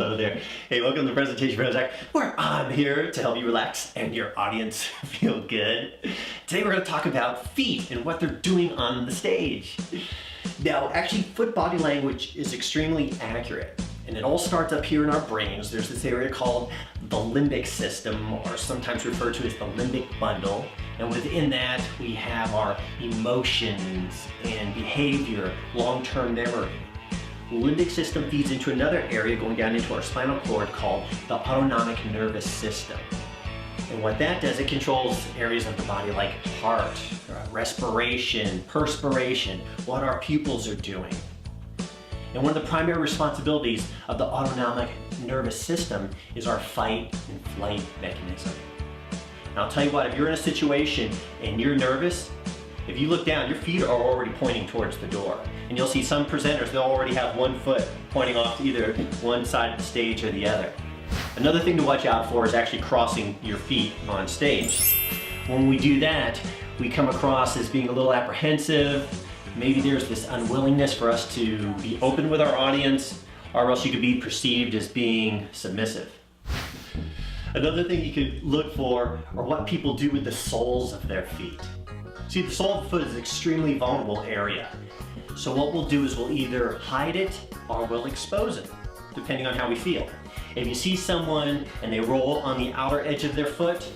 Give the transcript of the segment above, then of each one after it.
Hello there. Hey, welcome to the presentation for Zach, where I'm here to help you relax and your audience feel good. Today we're going to talk about feet and what they're doing on the stage. Now, actually, foot body language is extremely accurate, and it all starts up here in our brains. There's this area called the limbic system, or sometimes referred to as the limbic bundle. And within that, we have our emotions and behavior, long-term memory. The limbic system feeds into another area going down into our spinal cord called the autonomic nervous system. And what that does, it controls areas of the body like heart, respiration, perspiration, what our pupils are doing. And one of the primary responsibilities of the autonomic nervous system is our fight and flight mechanism. Now I'll tell you what, if you're in a situation and you're nervous, if you look down, your feet are already pointing towards the door. And you'll see some presenters, they'll already have one foot pointing off to either one side of the stage or the other. Another thing to watch out for is actually crossing your feet on stage. When we do that, we come across as being a little apprehensive. Maybe there's this unwillingness for us to be open with our audience, or else you could be perceived as being submissive. Another thing you could look for are what people do with the soles of their feet. See, the sole of the foot is an extremely vulnerable area. So what we'll do is we'll either hide it or we'll expose it, depending on how we feel. If you see someone and they roll on the outer edge of their foot,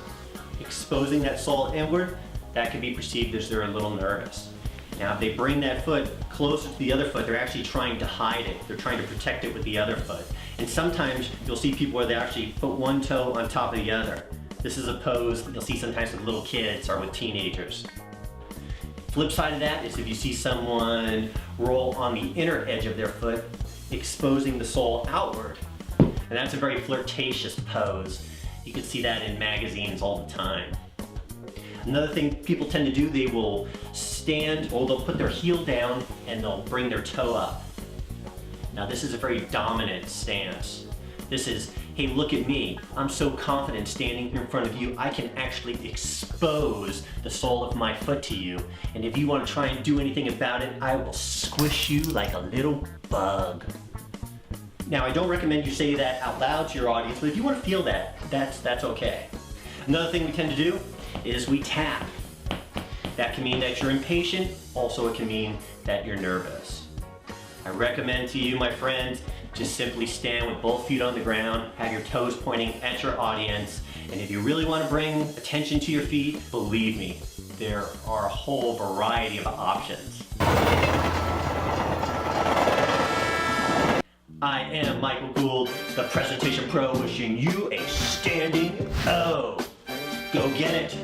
exposing that sole inward, that can be perceived as they're a little nervous. Now, if they bring that foot closer to the other foot, they're actually trying to hide it. They're trying to protect it with the other foot. And sometimes you'll see people where they actually put one toe on top of the other. This is a pose you'll see sometimes with little kids or with teenagers. Flip side of that is if you see someone roll on the inner edge of their foot, exposing the sole outward. And that's a very flirtatious pose. You can see that in magazines all the time. Another thing people tend to do, they will stand, or they'll put their heel down and they'll bring their toe up. Now this is a very dominant stance. This is, hey, look at me. I'm so confident standing here in front of you, I can actually expose the sole of my foot to you. And if you want to try and do anything about it, I will squish you like a little bug. Now, I don't recommend you say that out loud to your audience, but if you want to feel that, that's okay. Another thing we tend to do is we tap. That can mean that you're impatient, also it can mean that you're nervous. I recommend to you, my friends, just simply stand with both feet on the ground, have your toes pointing at your audience, and if you really want to bring attention to your feet, believe me, there are a whole variety of options. I am Michael Gould, the Presentation Pro, wishing you a standing O. Go get it.